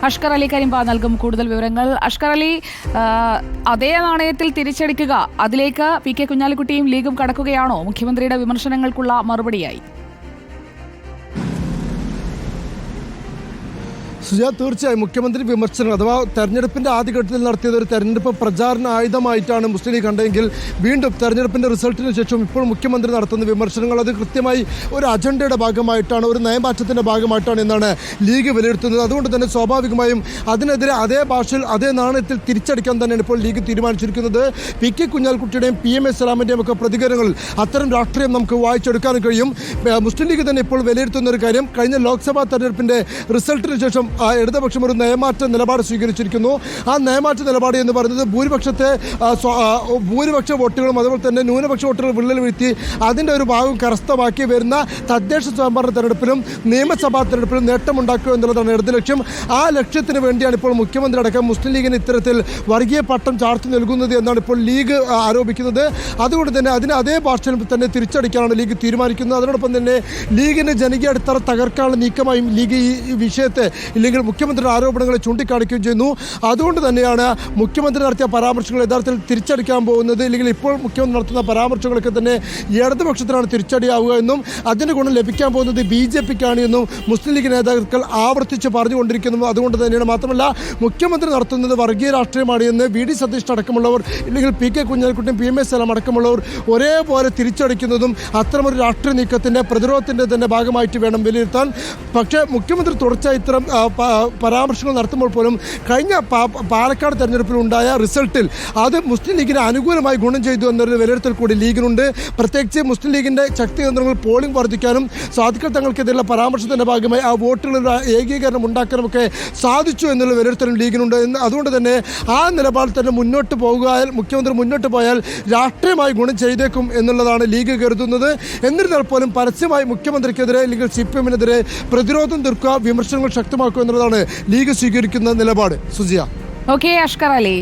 അഷ്കർ അലി കരിമ്പ നൽകും കൂടുതൽ വിവരങ്ങൾ. അഷ്കർ അലി, അതേ നാണയത്തിൽ തിരിച്ചടിക്കുക, അതിലേക്ക് പി കെ കുഞ്ഞാലിക്കുട്ടിയും ലീഗും കടക്കുകയാണോ മുഖ്യമന്ത്രിയുടെ വിമർശനങ്ങൾക്കുള്ള മറുപടിയായി? സുജാ, തീർച്ചയായും മുഖ്യമന്ത്രി വിമർശനം അഥവാ തെരഞ്ഞെടുപ്പിന്റെ ആദ്യഘട്ടത്തിൽ നടത്തിയത് ഒരു തെരഞ്ഞെടുപ്പ് പ്രചാരണ ആയുധമായിട്ടാണ് മുസ്ലിം ലീഗ് കണ്ടെങ്കിൽ വീണ്ടും തെരഞ്ഞെടുപ്പിന്റെ റിസൾട്ടിന് ശേഷം ഇപ്പോൾ മുഖ്യമന്ത്രി നടത്തുന്ന വിമർശനങ്ങൾ അത് കൃത്യമായി ഒരു അജണ്ടയുടെ ഭാഗമായിട്ടാണ്, ഒരു നയമാറ്റത്തിന്റെ ഭാഗമായിട്ടാണ് എന്നാണ് ലീഗ് വിലയിരുത്തുന്നത്. അതുകൊണ്ട് തന്നെ സ്വാഭാവികമായും അതിനെതിരെ അതേ ഭാഷയിൽ അതേ നാണയത്തിൽ തിരിച്ചടിക്കാൻ തന്നെയാണ് ഇപ്പോൾ ലീഗ് തീരുമാനിച്ചിരിക്കുന്നത്. പി കെ കുഞ്ഞാലിക്കുട്ടിയുടെയും PMA സലാമിന്റെയും ഒക്കെ പ്രതികരണങ്ങളിൽ അത്തരം രാഷ്ട്രീയം നമുക്ക് വായിച്ചെടുക്കാൻ കഴിയും. മുസ്ലിം ലീഗ് തന്നെ ഇപ്പോൾ വിലയിരുത്തുന്ന ഒരു കാര്യം, കഴിഞ്ഞ ലോക്സഭാ തെരഞ്ഞെടുപ്പിന്റെ റിസൾട്ടിന് ശേഷം ഇടതുപക്ഷം ഒരു നയമാറ്റ നിലപാട് സ്വീകരിച്ചിരിക്കുന്നു. ആ നയമാറ്റ നിലപാട് എന്ന് പറയുന്നത് ഭൂരിപക്ഷ വോട്ടുകളും അതുപോലെ തന്നെ ന്യൂനപക്ഷ വോട്ടുകൾ വിള്ളൽ വീഴ്ത്തി അതിൻ്റെ ഒരു ഭാഗം കരസ്ഥമാക്കി വരുന്ന തദ്ദേശ സ്വയംഭരണ തെരഞ്ഞെടുപ്പിലും നിയമസഭാ തെരഞ്ഞെടുപ്പിലും നേട്ടമുണ്ടാക്കുക എന്നുള്ളതാണ് ഇടത് ലക്ഷ്യം. ആ ലക്ഷ്യത്തിന് വേണ്ടിയാണ് ഇപ്പോൾ മുഖ്യമന്ത്രി അടക്കം മുസ്ലിം ലീഗിന് ഇത്തരത്തിൽ വർഗീയ പട്ടം ചാർത്തി നൽകുന്നത് എന്നാണ് ഇപ്പോൾ ലീഗ് ആരോപിക്കുന്നത്. അതുകൊണ്ട് തന്നെ അതിന് അതേ ഭാഷയിൽ തന്നെ തിരിച്ചടിക്കാനാണ് ലീഗ് തീരുമാനിക്കുന്നത്. അതോടൊപ്പം തന്നെ ലീഗിന് ജനകീയ അടിത്തറ തകർക്കാനുള്ള നീക്കമായും ലീഗ് ഈ വിഷയത്തെ ഇല്ലെങ്കിൽ മുഖ്യമന്ത്രിയുടെ ആരോപണങ്ങളെ ചൂണ്ടിക്കാണിക്കുകയും ചെയ്യുന്നു. അതുകൊണ്ട് തന്നെയാണ് മുഖ്യമന്ത്രി നടത്തിയ പരാമർശങ്ങൾ യഥാർത്ഥത്തിൽ തിരിച്ചടിക്കാൻ പോകുന്നത്. ഇല്ലെങ്കിൽ ഇപ്പോൾ മുഖ്യമന്ത്രി നടത്തുന്ന പരാമർശങ്ങളൊക്കെ തന്നെ ഇടതുപക്ഷത്തിനാണ് തിരിച്ചടിയാവുക എന്നും അതിന് ഗുണം ലഭിക്കാൻ പോകുന്നത് BJPക്കാണ് എന്നും മുസ്ലിം ലീഗ് നേതാക്കൾ ആവർത്തിച്ച് പറഞ്ഞുകൊണ്ടിരിക്കുന്നു. അതുകൊണ്ട് തന്നെയാണ്, മാത്രമല്ല മുഖ്യമന്ത്രി നടത്തുന്നത് വർഗീയ രാഷ്ട്രീയമാണ് എന്ന് VD സതീഷ് അടക്കമുള്ളവർ ഇല്ലെങ്കിൽ പി കെ കുഞ്ഞാലിക്കുട്ടിയും PMA സലാം അടക്കമുള്ളവർ ഒരേപോലെ തിരിച്ചടിക്കുന്നതും അത്തരമൊരു രാഷ്ട്രീയ നീക്കത്തിൻ്റെ പ്രതിരോധത്തിൻ്റെ തന്നെ ഭാഗമായിട്ട് വേണം വിലയിരുത്താൻ. പക്ഷേ മുഖ്യമന്ത്രി തുടർച്ചയായി ഇത്തരം പരാമർശങ്ങൾ നടത്തുമ്പോൾ പോലും കഴിഞ്ഞ പാലക്കാട് തെരഞ്ഞെടുപ്പിലുണ്ടായ റിസൾട്ടിൽ അത് മുസ്ലിം ലീഗിന് അനുകൂലമായി ഗുണം ചെയ്തു എന്നൊരു വിലയിരുത്തൽ കൂടി ലീഗിനുണ്ട്. പ്രത്യേകിച്ച് മുസ്ലിം ലീഗിൻ്റെ ശക്തി കേന്ദ്രങ്ങൾ പോളിംഗ് വർദ്ധിക്കാനും സാദിഖൽ തങ്ങൾക്കെതിരെയുള്ള പരാമർശത്തിൻ്റെ ഭാഗമായി ആ വോട്ടുകളുടെ ഏകീകരണം ഉണ്ടാക്കാനുമൊക്കെ സാധിച്ചു എന്നുള്ള വിലയിരുത്തലും ലീഗിനുണ്ട്. അതുകൊണ്ട് തന്നെ ആ നിലപാടിൽ തന്നെ മുന്നോട്ട് പോകുകയാൽ മുഖ്യമന്ത്രി മുന്നോട്ട് പോയാൽ രാഷ്ട്രീയമായി ഗുണം ചെയ്തേക്കും എന്നുള്ളതാണ് ലീഗ് കരുതുന്നത്. എന്നിരുന്നാൽ പോലും പരസ്യമായി മുഖ്യമന്ത്രിക്കെതിരെ അല്ലെങ്കിൽ CPM-നെതിരെ പ്രതിരോധം തീർക്കുക, വിമർശനങ്ങൾ ശക്തമാക്കുക എന്നുള്ളതാണ് ലീഗ് സ്വീകരിക്കുന്ന നിലപാട്. സുജിയ. ഓക്കെ അഷ്കർ അലി.